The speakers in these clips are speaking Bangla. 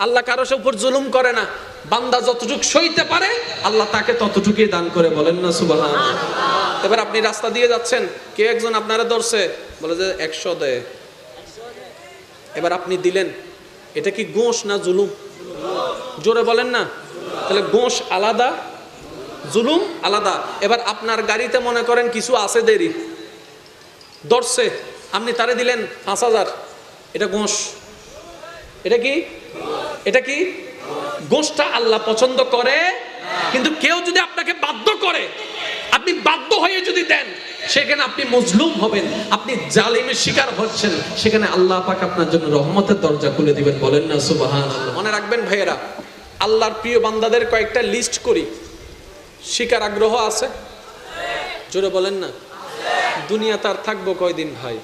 আল্লাহ কারো উপর জুলুম করে না, বান্দা যতটুকু সইতে পারে আল্লাহ তাকে ততটুকুই দান করে, বলেন না সুবহানাল্লাহ। এবার আপনি রাস্তা দিয়ে যাচ্ছেন, কেউ একজন আপনারা ধরছে, বলে যে 100 দে, এবার আপনি দিলেন, এটা কি গোশ না জুলুম? জোরে বলেন না। তাহলে গোশ আলাদা, জুলুম আলাদা। এবার আপনার গাড়িতে মনে করেন কিছু আছে দেরি, ধরছে, আপনি তারে দিলেন 5000, এটা গোশ। এটা কি? এটা কি? গোশটা আল্লাহ পছন্দ করে, কিন্তু কেউ যদি আপনাকে বাধ্য করে, আপনি বাধ্য হয়ে যদি দেন, সেখানে আপনি মজলুম হবেন, আপনি জালিমের শিকার হচ্ছেন, সেখানে আল্লাহ পাক আপনার জন্য রহমতের দরজা খুলে দিবেন, বলেন না সুবহানাল্লাহ। মনে রাখবেন ভাইয়েরা, আল্লাহর প্রিয় বান্দাদের কয়েকটা লিস্ট করি, শিকার আগ্রহ আছে? জোরে বলেন না। দুনিয়া তার থাকবো কয়দিন ভাই?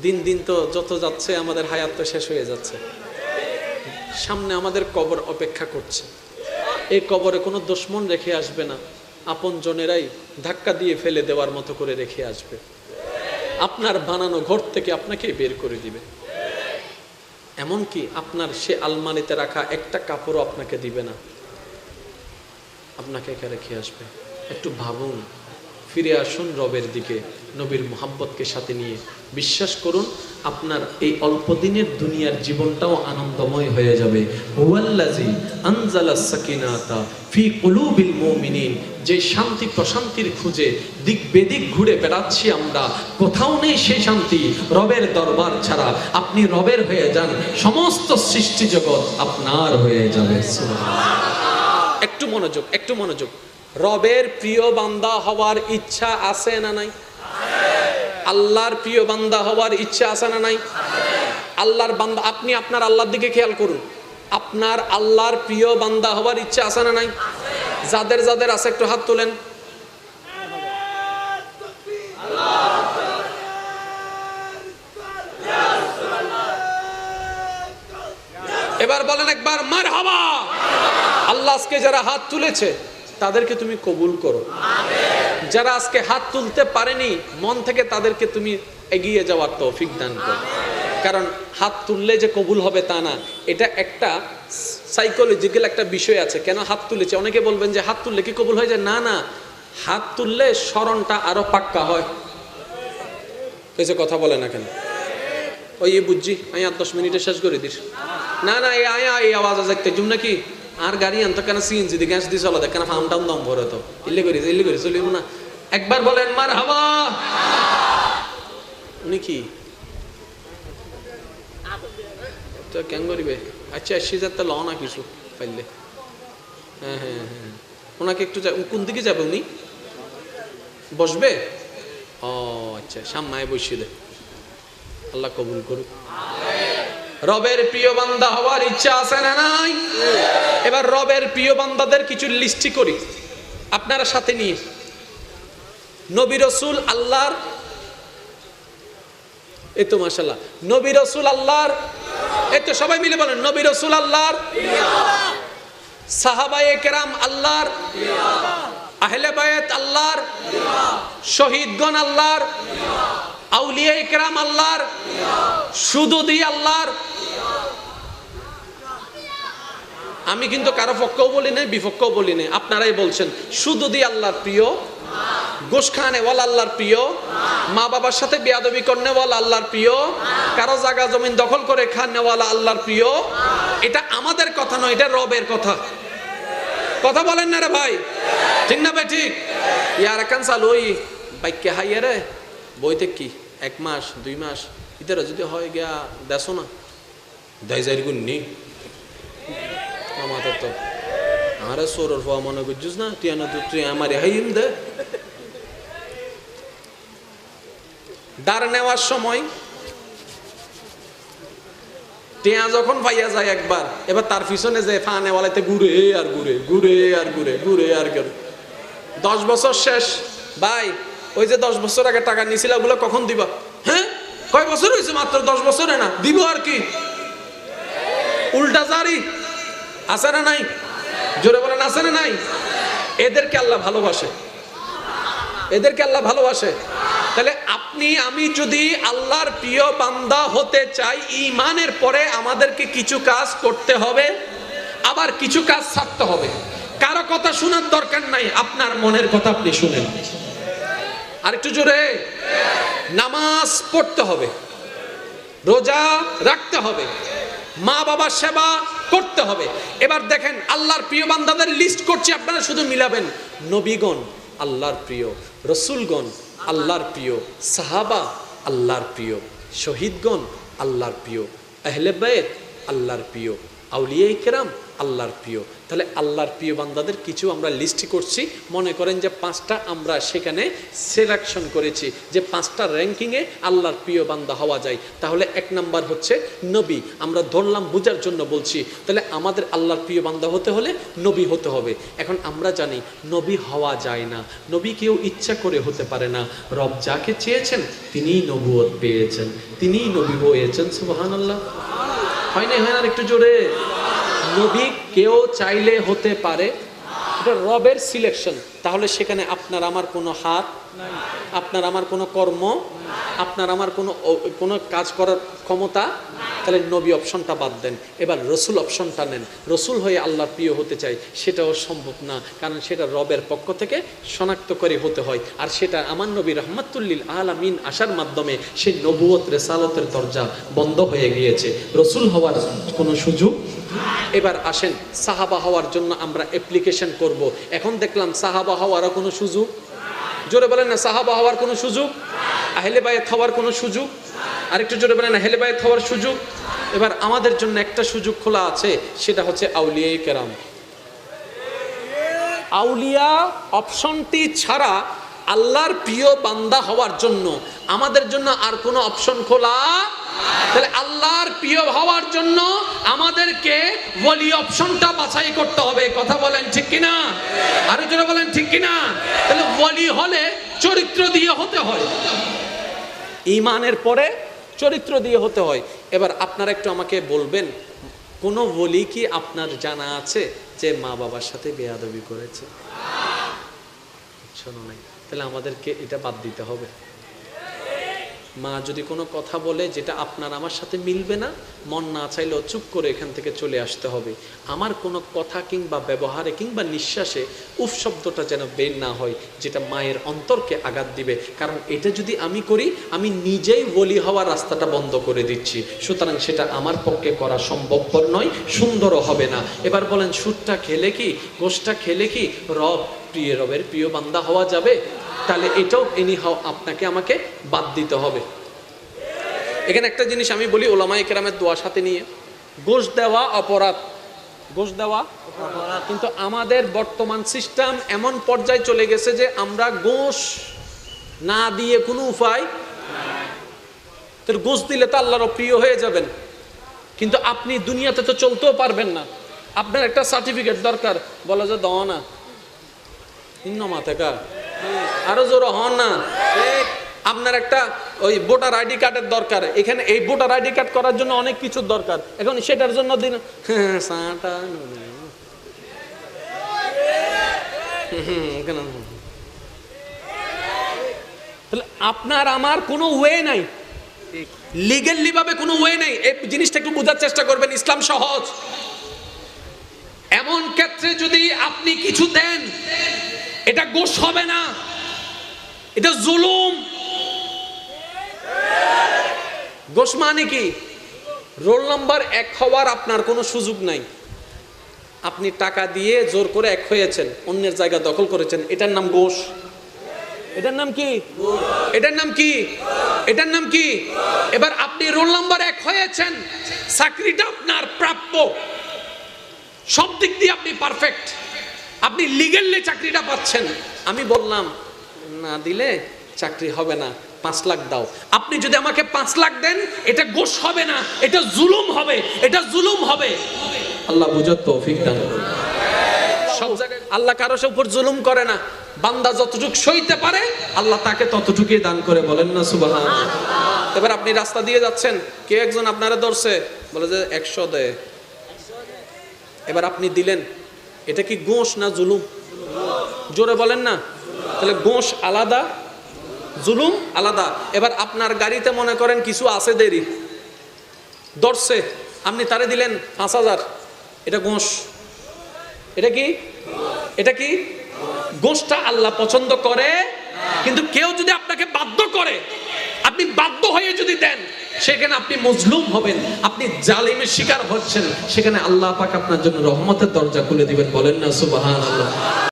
দিন দিন তো যত যাচ্ছে আমাদের হায়াত তো শেষ হয়ে যাচ্ছে। সামনে আমাদের কবর অপেক্ষা করছে। এই কবরে কোনো দুশমন রেখে আসবে না, আপন জনেরাই ধাক্কা দিয়ে ফেলে দেওয়ার মতো করে রেখে আসবে। আপনার বানানো ঘর থেকে আপনাকে বের করে দিবে, এমনকি আপনার সে আলমারিতে রাখা একটা কাপড়ও আপনাকে দিবে না, আপনাকে একা রেখে আসবে। একটু ভাবুন, ফিরে আসুন রবের দিকে, নবীর মুহাব্বতকে সাথে নিয়ে। বিশ্বাস করুন, আপনার এই অল্প দিনের দুনিয়ার জীবনটাও আনন্দময় হয়ে যাবে। হুয়াল্লাযী আনজালাস সাকিনাতা ফি কুলুবিল মুমিনিন। যে শান্তি প্রশান্তির খুঁজে দিক বেদিক ঘুরে বেড়াচ্ছি আমরা, কোথাও নেই সেই শান্তি রবের দরবার ছাড়া। আপনি রবের হয়ে যান, সমস্ত সৃষ্টি জগৎ আপনার হয়ে যাবে। সুবহানাল্লাহ। একটু মনোযোগ, একটু মনোযোগ। রবের প্রিয় বান্দা হওয়ার ইচ্ছা আছে না নাই? আল্লাহর প্রিয় বান্দা হওয়ার ইচ্ছা আছে না নাই? আল্লাহর বান্দা, আপনি আপনার আল্লাহর দিকে খেয়াল করুন, আপনার আল্লাহর প্রিয় বান্দা হওয়ার ইচ্ছা আছে না নাই? যাদের যাদের আছে একটু হাত তোলেন। এবার বলেন একবার মারহাবা। আল্লাহ আজকে যারা হাত তুলেছে তাদেরকে তুমি কবুল করো। যারা আজকে হাত তুলতে পারেনি, মন থেকে তাদেরকে তুমি এগিয়ে যাওয়ার তৌফিক দান করো। কারণ হাত তুললে যে কবুল হবে তা না, এটা একটা সাইকোলজিক্যাল একটা বিষয় আছে। কেন হাত তুলেছে? অনেকে বলবেন যে হাত তুললে কি কবুল হয়ে যায়? না না, হাত তুললে স্মরণটা আরো পাক্কা হয়। এসে কথা বলে না কেন? ওই বুঝছি আমি 10 মিনিটে শেষ করে দিস। না না, এই আওয়াজ দেখতে জুম নাকি আর গাড়ি আনতো কেন? সিএনজি দিয়ে গ্যাস দিয়ে চলো, দেখ কেন ফার্ম টাউন দম ভরে তো ইল্লে করি চলিব না। একবার বলেন মারহাবা। উনি কি তো কেন করিবে? আচ্ছা, 80,000 ল না কিছু পাইলে। হ্যাঁ হ্যাঁ হ্যাঁ, ওনাকে একটু কোন দিকে যাবে? উনি বসবে? ও আচ্ছা, সামনে বসিয়ে দে। আল্লাহ কবুল করুক। রবের প্রিয় বান্দা হওয়ার ইচ্ছা আছে না নাই? এবার রবের প্রিয় বান্দাদের কিছু লিস্টি করি আপনারা সাথে নিয়ে। নবী রাসূল আল্লাহর, এই তো মাশাআল্লাহ, নবী রাসূল আল্লাহর, এই তো সবাই মিলে বলেন নবী রাসূল আল্লাহর, সাহাবায়ে কেরাম আল্লাহর, আহলে বায়াত আল্লাহর, শহীদগণ আল্লাহর, আউলিয়া ইকরাম আল্লাহর, সুদুদি আল্লাহর। আমি কিন্তু কারো পক্ষও বলি নাই, বিপক্ষও বলি নাই, আপনারাই বলছেন। সুদুদি আল্লাহর প্রিয়, গোশ খানে ওয়ালা আল্লাহর প্রিয়, মা বাবার সাথে বেয়াদবি করনে ওয়ালা আল্লাহর প্রিয়, কারো জায়গা জমিন দখল করে খানে ওয়ালা আল্লাহর প্রিয়। এটা আমাদের কথা নয়, এটা রবের কথা। কথা বলেন না রে ভাই, ঠিক না ভাই? ঠিক। ইয়ার কান চালু ওই বাইকে হাইয়ে রে বইতে কি 1 মাস 2 মাস ইতারা যদি হয় গিয়া দেখো না দাই যাই গুণ নি আমাদের তো আরে সোরর হওয়া মনে করছিস না? তুই আমার হাইম দে। দাঁড় নেওয়ার সময় টিয়া যখন পাইয়া যায় একবার, এবার তার পিছনে যে ফানে ওয়ালাইতে ঘুরে আর ঘুরে ঘুরে আর ঘুরে ঘুরে আর ঘুরে। 10 বছর শেষ ভাই, ওই যে 10 বছর আগে টাকা নিয়েছিল ওগুলো কখন দিবা? হ্যাঁ, কয় বছর হয়েছে? মাত্র 10 বছরে না, দিব আর কি? উল্টা জারি আছে না নাই? জোরে বলেন আছে না নাই? এদেরকে আল্লাহ ভালোবাসে, এদেরকে আল্লাহ ভালোবাসে। তাহলে আপনি আপনি আমি যদি আল্লাহর প্রিয় বান্দা হতে চাই, ঈমানের পরে আমাদেরকে কিছু কাজ করতে হবে, আবার কিছু কাজ ছাড়তে হবে। কারো কথা শোনার দরকার নাই, আপনার মনের কথা আপনি শুনেন। আরেকটু জোরে। নামাজ পড়তে হবে, রোজা রাখতে হবে, মা বাবার সেবা করতে হবে। এবার দেখেন আল্লাহর প্রিয় বান্দাদের লিস্ট করছি, আপনারা শুধু মিলাবেন। নবীগণ আল্লাহর প্রিয়, রসুলগণ আল্লাহর প্রিয়, সাহাবা আল্লাহর প্রিয়, শহীদগণ আল্লাহর প্রিয়, আহলে বাইত আল্লাহর প্রিয়, আউলিয়া ইকরাম আল্লাহর প্রিয়। তাহলে আল্লাহর প্রিয় বান্দাদের কিছু আমরা লিস্ট করছি। মনে করেন যে 5টা আমরা সেখানে সিলেকশন করেছি যে 5টা র্যাঙ্কিংয়ে আল্লাহর প্রিয় বান্দা হওয়া যায়। তাহলে 1 নাম্বার হচ্ছে নবী। আমরা ধরলাম বোঝার জন্য বলছি। তাহলে আমাদের আল্লাহর প্রিয় বান্দা হতে হলে নবী হতে হবে। এখন আমরা জানি নবী হওয়া যায় না, নবী কেউ ইচ্ছা করে হতে পারে না। রব যাকে চেয়েছেন তিনিই নবুয়ত পেয়েছেন, তিনিই নবী হয়েছেন। সুবহানাল্লাহ। হয় না? হয় না? একটু জোরে। নবী কেউ চাইলে হতে পারে, এটা রবের সিলেকশন। তাহলে সেখানে আপনার আমার কোনো হাত নাই, আপনার আমার কোনো কর্ম, আপনার আমার কোনো কাজ করার ক্ষমতা। তাহলে নবী অপশনটা বাদ দেন, এবার রসুল অপশনটা নেন। রসুল হয়ে আল্লাহর প্রিয় হতে চাই, সেটাও সম্ভব না, কারণ সেটা রবের পক্ষ থেকে শনাক্ত করে হতে হয়। আর সেটা আমার নবী রহমাতুল্লিল আলামিন আসার মাধ্যমে সেই নবুয়ত রেসালতের দরজা বন্ধ হয়ে গিয়েছে, রসুল হওয়ার কোনো সুযোগ। এবার আসেন সাহাবা হওয়ার জন্য আমরা অ্যাপ্লিকেশন করব। এখন দেখলাম সাহাবা হওয়ারও কোনো সুযোগ, জোরে বলেন না, সাহাবা হওয়ার কোনো সুযোগ, আহলে বায়াত হওয়ার কোনো সুযোগ, আরেকটু জোরে বলেন আহলে বায়াত হওয়ার সুযোগ। এবার আমাদের জন্য একটা সুযোগ খোলা আছে, সেটা হচ্ছে আউলিয়া কেরাম। আউলিয়া অপশনটি ছাড়া আল্লাহর প্রিয় বান্দা হওয়ার জন্য আমাদের জন্য আর কোনো অপশন খোলা। তাহলে আল্লাহর প্রিয় হওয়ার জন্য আমাদেরকে ওলি অপশনটা বাছাই করতে হবে। কথা বলেন ঠিক কিনা? আরো জোরে বলেন ঠিক কিনা? তাহলে ওলি হলে চরিত্র দিয়ে হতে হয়, ঈমানের পরে চরিত্র দিয়ে হতে হয়। এবার আপনারা একটু আমাকে বলবেন, কোন ওলি কি আপনার জানা আছে যে মা বাবার সাথে বেয়াদবি করেছে? শোনো নাই? তাহলে আমাদেরকে এটা বাদ দিতে হবে। মা যদি কোনো কথা বলে যেটা আপনার আমার সাথে মিলবে না, মন না চাইলেও চুপ করে এখান থেকে চলে আসতে হবে। আমার কোনো কথা কিংবা ব্যবহারে কিংবা নিঃশ্বাসে উফ শব্দটা যেন বের না হয়, যেটা মায়ের অন্তরকে আঘাত দিবে। কারণ এটা যদি আমি করি, আমি নিজেই ওলি হওয়ার রাস্তাটা বন্ধ করে দিচ্ছি। সুতরাং সেটা আমার পক্ষে করা সম্ভবপর নয়, সুন্দরও হবে না। এবার বলেন, সুদটা খেলে কি, গোশটা খেলে কি রবের প্রিয় বান্দা হওয়া যাবে? তাহলে এটাও এনিহাও আপনাকে আমাকে বাদ দিতে হবে। এখানে একটা জিনিস আমি বলি, ওলামায়ে কেরামের দোয়া সাথে নিয়ে, ঘুষ দেওয়া অপরাধ, ঘুষ দেওয়া অপরাধ। কিন্তু আমাদের বর্তমান সিস্টেম এমন পর্যায়ে চলে গেছে যে আমরা ঘুষ না দিয়ে কোনো উপায়। তো ঘুষ দিলে তো আল্লাহর প্রিয় হয়ে যাবেন, কিন্তু আপনি দুনিয়াতে তো চলতেও পারবেন না। আপনার একটা সার্টিফিকেট দরকার, বলা যে দাও না মাথা, আরো জোর হন না। আপনার একটা ওই ভোটার আইডি কার্ডের দরকার, এখানে এই ভোটার আইডি কার্ড করার জন্য অনেক কিছুর দরকার। এখন সেটার জন্য দিন তাহলে আপনার আমার কোনো ওয়ে নাই, লিগ্যালি ভাবে কোনো ওয়ে নাই। এই জিনিসটা একটু বোঝার চেষ্টা করবেন। ইসলাম সহজ। এমন ক্ষেত্রে যদি আপনি কিছু দেন, এটা ঘুষ হবে না, এটা জুলুম। ঘুষ মানে কি? রোল নাম্বার 1 হওয়ার আপনার কোনো সুযোগ নাই। আপনি টাকা দিয়ে জোর করে 1 হয়েছেন, অন্যের জায়গা দখল করেছেন, এটার নাম ঘুষ। এটার নাম কি? এটার নাম কি? এটার নাম কি? এবার আপনি রোল নাম্বার 1 হয়েছেন, চাকরিটা আপনার প্রাপ্য, সব দিক দিয়ে আপনি পারফেক্ট, আপনি লিগ্যালি চাকরিটা পাচ্ছেন। আমি বললাম না দিলে চাকরি হবে না, 5 লাখ দাও। আপনি যদি আমাকে 5 লাখ দেন, এটা ঘুষ হবে না, এটা জুলুম হবে, এটা জুলুম হবে। আল্লাহ বুঝার তৌফিক দান করুন। সব জায়গায় আল্লাহ কারোর উপর জুলুম করে না। বান্দা যতটুকু সইতে পারে আল্লাহ তাকে ততটুকুই দান করে, বলেন না সুবহানাল্লাহ। এবার আপনি রাস্তা দিয়ে যাচ্ছেন, কেউ একজন আপনারা ধরছে, বলে যে 100 দে। এবার আপনি দিলেন, এটা কি ঘুষ না জুলুম? জোরে বলেন না। তাহলে ঘুষ আলাদা, জুলুম আলাদা। এবার আপনার গাড়িতে মনে করেন কিছু আছে দেরি ধরছে, আপনি তারে দিলেন 5,000, এটা ঘোষ। এটা কি? এটা কি? ঘোষটা আল্লাহ পছন্দ করে। কিন্তু কেউ যদি আপনাকে বাধ্য করে, আপনি বাধ্য হয়ে যদি দেন, সেখানে আপনি মজলুম হবেন, আপনি জালিমের শিকার হচ্ছেন। সেখানে আল্লাহ পাক আপনার জন্য রহমতের দরজা খুলে দিবেন। বলেন না সুবহানাল্লাহ।